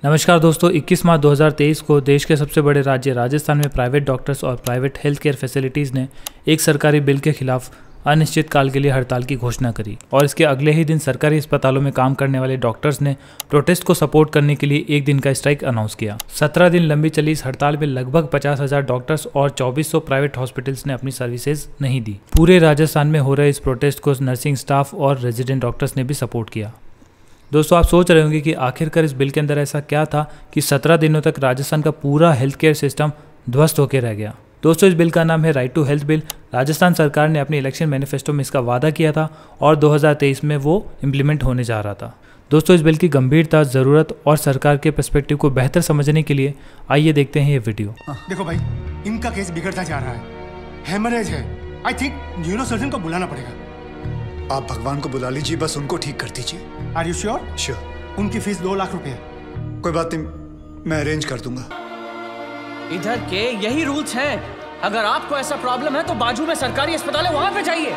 नमस्कार दोस्तों, 21 मार्च 2023 को देश के सबसे बड़े राज्य राजस्थान में प्राइवेट डॉक्टर्स और प्राइवेट हेल्थ केयर फैसिलिटीज़ ने एक सरकारी बिल के खिलाफ अनिश्चित काल के लिए हड़ताल की घोषणा करी और इसके अगले ही दिन सरकारी अस्पतालों में काम करने वाले डॉक्टर्स ने प्रोटेस्ट को सपोर्ट करने के लिए एक दिन का स्ट्राइक अनाउंस किया। 17 दिन लंबी चली इस हड़ताल में लगभग 50,000 डॉक्टर्स और 2400 प्राइवेट हॉस्पिटल्स ने अपनी सर्विसेज नहीं दी। पूरे राजस्थान में हो रहे इस प्रोटेस्ट को नर्सिंग स्टाफ और रेजिडेंट डॉक्टर्स ने भी सपोर्ट किया। दोस्तों, आप सोच रहे होंगे कि आखिरकार इस बिल के अंदर ऐसा क्या था कि 17 दिनों तक राजस्थान का पूरा हेल्थ केयर सिस्टम ध्वस्त होकर रह गया। दोस्तों, इस बिल का नाम है right to health bill. Rajasthan सरकार ने अपने इलेक्शन मैनिफेस्टो में इसका वादा किया था और 2023 में वो इम्प्लीमेंट होने जा रहा था। दोस्तों, इस बिल की गंभीरता, ज़रूरत और सरकार के पर्सपेक्टिव को बेहतर समझने के लिए आइए देखते हैं ये वीडियो। देखो भाई, इनका केस बिगड़ता जा रहा है, हेमरेज है। आई थिंक न्यूरोसर्जन को बुलाना पड़ेगा। आप भगवान को बुला लीजिए, बस उनको ठीक कर दीजिए। Are you sure? श्योर। उनकी फीस 2 लाख रुपए है। कोई बात नहीं, मैं अरेंज कर दूंगा। इधर के यही रूल्स हैं। अगर आपको ऐसा प्रॉब्लम है तो बाजू में सरकारी अस्पताल है, वहां पे जाइए।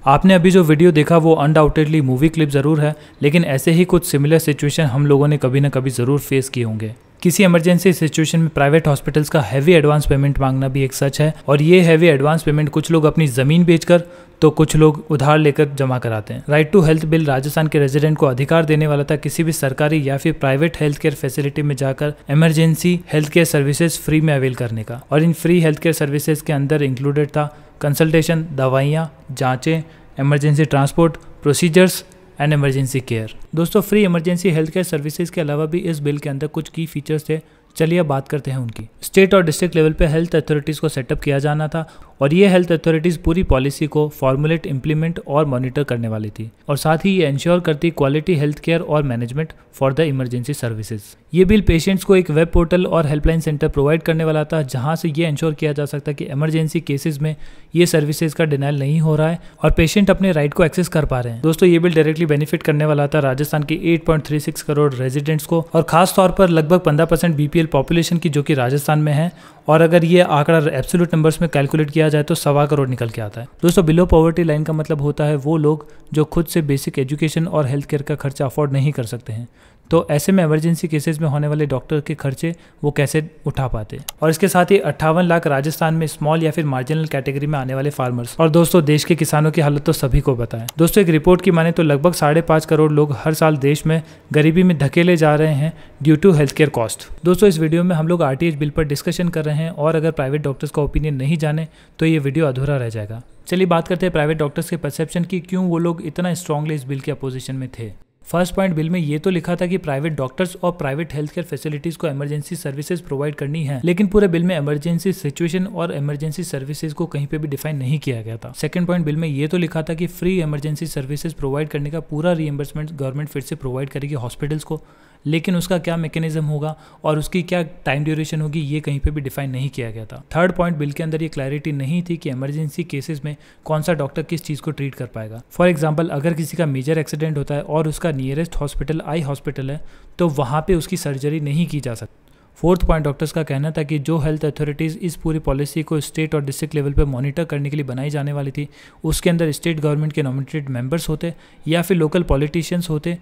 आपने अभी जो वीडियो देखा वो अनडाउटेडली मूवी क्लिप ज़रूर है, लेकिन ऐसे ही कुछ सिमिलर सिचुएशन हम लोगों ने कभी ना कभी ज़रूर फेस किए होंगे। किसी इमरजेंसी सिचुएशन में प्राइवेट हॉस्पिटल्स का हैवी एडवांस पेमेंट मांगना भी एक सच है और ये हैवी एडवांस पेमेंट कुछ लोग अपनी ज़मीन बेचकर तो कुछ लोग उधार लेकर जमा कराते हैं। Right to health bill Rajasthan के रेजिडेंट को अधिकार देने वाला था किसी भी सरकारी या फिर प्राइवेट हेल्थ केयर फैसिलिटी में जाकर emergency health care services free में अवेल करने का। और इन फ्री हेल्थ केयर सर्विसेज के अंदर इंक्लूडेड था कंसल्टेशन, दवाइयाँ, जाँचें, emergency transport, procedures and emergency care. दोस्तों, free emergency health care services के अलावा भी इस बिल के अंदर कुछ की फीचर्स थे। चलिए अब बात करते हैं उनकी। स्टेट और डिस्ट्रिक्ट लेवल पे हेल्थ अथॉरिटीज़ को सेटअप किया जाना था और ये हेल्थ अथॉरिटीज़ पूरी पॉलिसी को फॉर्मुलेट, इम्प्लीमेंट और मॉनिटर करने वाली थी और साथ ही ये इंश्योर करती क्वालिटी हेल्थ केयर और management for the emergency services. ये बिल पेशेंट्स को एक वेब पोर्टल और हेल्पलाइन सेंटर प्रोवाइड करने वाला था जहाँ से ये इंश्योर किया जा सकता कि इमरजेंसी केसेस में ये सर्विसेज का डिनाइल नहीं हो रहा है और पेशेंट अपने राइट को एक्सेस कर पा रहे हैं। दोस्तों, ये बिल डायरेक्टली बेनिफिट करने वाला था राजस्थान की 8.36 करोड़ रेजिडेंट्स को और खास तौर पर लगभग 15% बीपीएल पॉपुलेशन की, जो कि राजस्थान में है। और अगर ये आंकड़ा एब्सोल्यूट नंबर्स में कैलकुलेट किया जाए तो 1.25 करोड़ निकल के आता है। दोस्तों, बिलो पॉवर्टी लाइन का मतलब होता है वो लोग जो खुद से बेसिक एजुकेशन और हेल्थ केयर का खर्चा अफोर्ड नहीं कर सकते हैं। तो ऐसे में इमरजेंसी केसेस में होने वाले डॉक्टर के खर्चे वो कैसे उठा पाते। और इसके साथ ही 58 लाख राजस्थान में स्मॉल या फिर मार्जिनल कैटेगरी में आने वाले फार्मर्स। और दोस्तों, देश के किसानों की हालत तो सभी को पता है। दोस्तों, एक रिपोर्ट की माने तो लगभग 5.5 करोड़ लोग हर साल देश में गरीबी में धकेले जा रहे हैं due to health care cost. दोस्तों, इस वीडियो में हम लोग आरटीएच बिल पर डिस्कशन कर रहे हैं और अगर प्राइवेट डॉक्टर्स का ओपिनियन नहीं जाने तो ये वीडियो अधूरा रह जाएगा। चलिए बात करते हैं प्राइवेट डॉक्टर्स के परसेप्शन की, क्यों वो लोग इतना स्ट्रांगली इस बिल के अपोजिशन में थे। फर्स्ट पॉइंट, बिल में ये तो लिखा था कि प्राइवेट डॉक्टर्स और प्राइवेट हेल्थ केयर फैसिलिटीज को इमरजेंसी सर्विसेज प्रोवाइड करनी है, लेकिन पूरे बिल में इमरजेंसी सिचुएशन और इमरजेंसी सर्विसेज को कहीं पे भी डिफाइन नहीं किया गया था। सेकंड पॉइंट, बिल में ये तो लिखा था कि फ्री इमरजेंसी सर्विसेज प्रोवाइड करने का पूरा रीइंबर्समेंट गवर्नमेंट फिर से प्रोवाइड करेगी हॉस्पिटल्स को, लेकिन उसका क्या मैकेनिज्म होगा और उसकी क्या टाइम ड्यूरेशन होगी ये कहीं पे भी डिफाइन नहीं किया गया था। थर्ड पॉइंट, बिल के अंदर ये क्लैरिटी नहीं थी कि इमरजेंसी केसेस में कौन सा डॉक्टर किस चीज़ को ट्रीट कर पाएगा। फॉर एग्जांपल, अगर किसी का मेजर एक्सीडेंट होता है और उसका नियरेस्ट हॉस्पिटल आई हॉस्पिटल है तो वहाँ पे उसकी सर्जरी नहीं की जा सकती। फोर्थ पॉइंट, डॉक्टर्स का कहना था कि जो हेल्थ अथॉरिटीज़ इस पूरी पॉलिसी को स्टेट और डिस्ट्रिक्ट लेवल पर मॉनिटर करने के लिए बनाई जाने वाली थी उसके अंदर स्टेट गवर्नमेंट के नॉमिनेटेड मेंबर्स होते या फिर लोकल पॉलिटिशियंस होते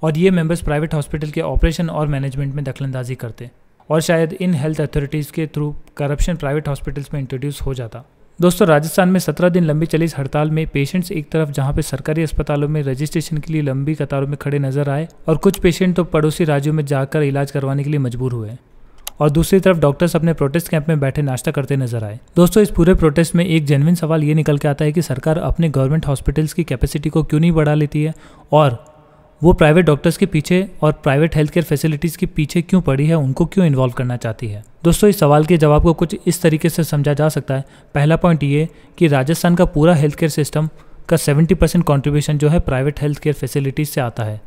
और ये मेंबर्स प्राइवेट हॉस्पिटल के ऑपरेशन और मैनेजमेंट में दखलंदाजी करते और शायद इन हेल्थ अथॉरिटीज़ के थ्रू करप्शन प्राइवेट हॉस्पिटल्स में इंट्रोड्यूस हो जाता। दोस्तों, राजस्थान में 17 दिन लंबी चली इस हड़ताल में पेशेंट्स एक तरफ जहां पे सरकारी अस्पतालों में रजिस्ट्रेशन के लिए लंबी कतारों में खड़े नजर आए और कुछ पेशेंट तो पड़ोसी राज्यों में जाकर इलाज करवाने के लिए मजबूर हुए और दूसरी तरफ डॉक्टर्स अपने प्रोटेस्ट कैंप में बैठे नाश्ता करते नजर आए। दोस्तों, इस पूरे प्रोटेस्ट में एक जेन्युइन सवाल ये निकल के आता है कि सरकार अपने गवर्नमेंट हॉस्पिटल्स की कैपेसिटी को क्यों नहीं बढ़ा लेती है और वो प्राइवेट डॉक्टर्स के पीछे और प्राइवेट हेल्थ केयर फैसिलिटीज़ के पीछे क्यों पड़ी है, उनको क्यों इन्वॉल्व करना चाहती है। दोस्तों, इस सवाल के जवाब को कुछ इस तरीके से समझा जा सकता है। पहला पॉइंट ये कि राजस्थान का पूरा हेल्थ केयर सिस्टम का 70% कॉन्ट्रीब्यूशन जो है प्राइवेट हेल्थ केयर फैसिलिटीज़ से आता है।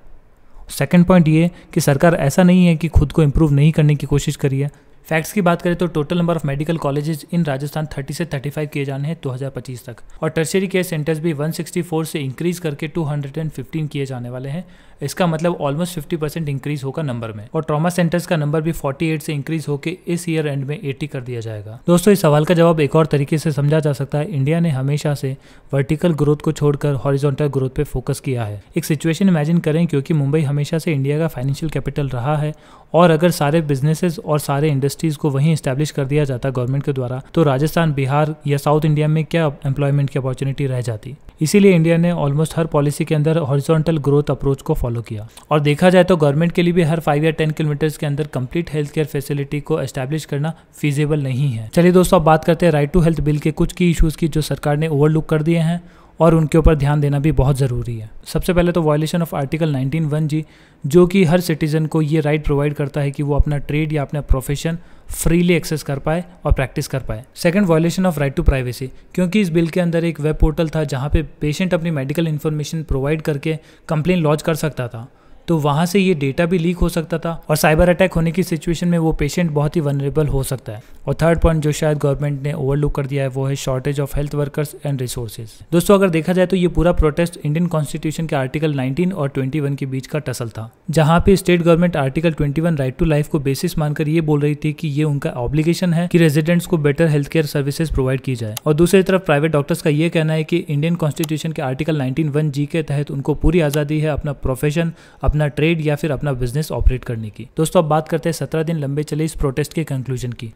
सेकेंड पॉइंट ये कि सरकार ऐसा नहीं है कि खुद को इम्प्रूव नहीं करने की कोशिश करी है, फैक्ट्स की बात करें तो total number of medical colleges in Rajasthan 30 से 35 किए जाने हैं 2025 तक, और टर्शियरी केयर सेंटर्स भी 164 से इंक्रीज करके 215 किए जाने वाले हैं। इसका मतलब ऑलमोस्ट 50% इंक्रीज होगा नंबर में, और ट्रॉमा सेंटर्स का नंबर भी 48 से इंक्रीज होकर इस ईयर एंड में 80 कर दिया जाएगा। दोस्तों इस सवाल का जवाब एक और तरीके से समझा जा सकता है, इंडिया ने हमेशा से वर्टिकल ग्रोथ को छोड़कर हॉरिजॉन्टल ग्रोथ पे फोकस किया है। एक सिचुएशन इमेजिन करें, क्योंकि मुंबई हमेशा से इंडिया का फाइनेंशियल कैपिटल रहा है, और अगर सारे बिजनेसेस और सारे इंडस्ट्रीज को वहीं एस्टैब्लिश कर दिया जाता गवर्नमेंट के द्वारा, तो राजस्थान, बिहार या साउथ इंडिया में क्या एम्प्लॉयमेंट की अपॉर्चुनिटी रह जाती। इसीलिए इंडिया ने ऑलमोस्ट हर पॉलिसी के अंदर हॉरिजॉन्टल ग्रोथ अप्रोच को फॉलो किया। और देखा जाए तो गवर्नमेंट के लिए भी हर 5 या 10 किलोमीटर्स के अंदर कंप्लीट हेल्थ केयर फैसिलिटी को एस्टैब्लिश करना फीजिबल नहीं है। चलिए दोस्तों, अब बात करते हैं राइट टू हेल्थ बिल के कुछ की इशूज़ की जो सरकार ने ओवरलुक कर दिए हैं, और उनके ऊपर ध्यान देना भी बहुत ज़रूरी है। सबसे पहले तो वायलेशन ऑफ आर्टिकल 19(1)(g), जो कि हर सिटीजन को ये राइट प्रोवाइड करता है कि वो अपना ट्रेड या अपना प्रोफेशन फ्रीली एक्सेस कर पाए और प्रैक्टिस कर पाए। Second, violation of right to privacy, क्योंकि इस बिल के अंदर एक वेब पोर्टल था जहाँ पे पेशेंट अपनी मेडिकल इन्फॉर्मेशन प्रोवाइड करके कंप्लेन लॉन्च कर सकता था, तो वहाँ से ये डेटा भी लीक हो सकता था, और साइबर अटैक होने की सिचुएशन में वो पेशेंट बहुत ही वनरेबल हो सकता है। और थर्ड पॉइंट जो शायद गवर्नमेंट ने ओवरलुक कर दिया है, वो है shortage of health workers and resources. दोस्तों अगर देखा जाए तो ये पूरा प्रोटेस्ट इंडियन कॉन्स्टिट्यूशन के आर्टिकल 19 और 21 के बीच का टसल था, जहाँ पे state government article 21 right to life को बेसिस मानकर ये बोल रही थी कि ये उनका ऑब्लिगेशन है कि रेजिडेंट्स को better health care services provide की जाए। और दूसरी तरफ प्राइवेट डॉक्टर्स का ये कहना है कि इंडियन कॉन्स्टिट्यूशन के आर्टिकल 19(1)(g) के तहत उनको पूरी आज़ादी है अपना प्रोफेशन, अपना ट्रेड या फिर अपना बिजनेस ऑपरेट करने की। दोस्तों अब बात करते हैं 17 दिन लंबे चले इस प्रोटेस्ट के कंक्लूजन की।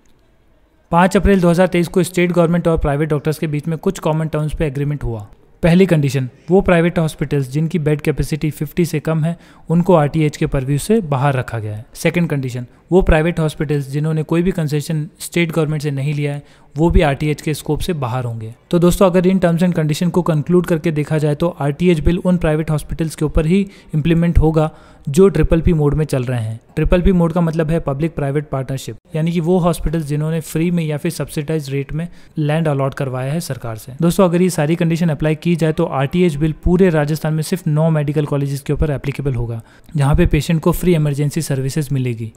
5 अप्रैल 2023 को स्टेट गवर्नमेंट और प्राइवेट डॉक्टर्स के बीच में कुछ कॉमन टर्म्स पे एग्रीमेंट हुआ। पहली कंडीशन, वो प्राइवेट हॉस्पिटल्स जिनकी बेड कैपेसिटी 50 से कम है उनको आरटीएच के परव्यू से बाहर रखा गया है। सेकंड कंडीशन, वो प्राइवेट हॉस्पिटल्स जिन्होंने कोई भी कंसेशन स्टेट गवर्नमेंट से नहीं लिया है वो भी आरटीएच के स्कोप से बाहर होंगे। तो दोस्तों अगर इन टर्म्स एंड कंडीशन को कंक्लूड करके देखा जाए तो आरटीएच बिल उन प्राइवेट हॉस्पिटल्स के ऊपर ही इंप्लीमेंट होगा जो PPP मोड में चल रहे हैं। PPP मोड का मतलब है पब्लिक प्राइवेट पार्टनरशिप, यानी कि वो हॉस्पिटल्स जिन्होंने फ्री में या फिर सब्सिडाइज रेट में लैंड अलॉट करवाया है सरकार से। दोस्तों अगर ये सारी कंडीशन अप्लाई की जाए तो आरटीएच बिल पूरे राजस्थान में सिर्फ 9 मेडिकल कॉलेजेस के ऊपर एप्लीकेबल होगा, जहाँ पे पेशेंट को फ्री इमरजेंसी सर्विसेज मिलेगी।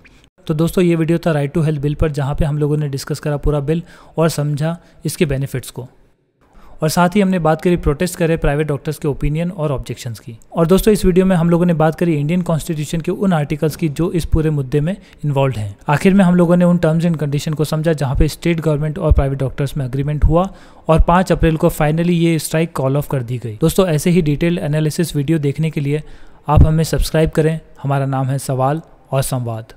तो दोस्तों ये वीडियो था राइट टू हेल्थ बिल पर, जहाँ पे हम लोगों ने डिस्कस करा पूरा बिल और समझा इसके बेनिफिट्स को, और साथ ही हमने बात करी प्रोटेस्ट करे प्राइवेट डॉक्टर्स के ओपिनियन और ऑब्जेक्शंस की। और दोस्तों इस वीडियो में हम लोगों ने बात करी इंडियन कॉन्स्टिट्यूशन के उन आर्टिकल्स की जो इस पूरे मुद्दे में इन्वॉल्व हैं। आखिर में हम लोगों ने उन टर्म्स एंड कंडीशन को समझा जहाँ पे स्टेट गवर्नमेंट और प्राइवेट डॉक्टर्स में एग्रीमेंट हुआ, और 5 अप्रैल को फाइनली ये स्ट्राइक कॉल ऑफ कर दी गई। दोस्तों ऐसे ही डिटेल्ड एनालिसिस वीडियो देखने के लिए आप हमें सब्सक्राइब करें। हमारा नाम है सवाल और संवाद।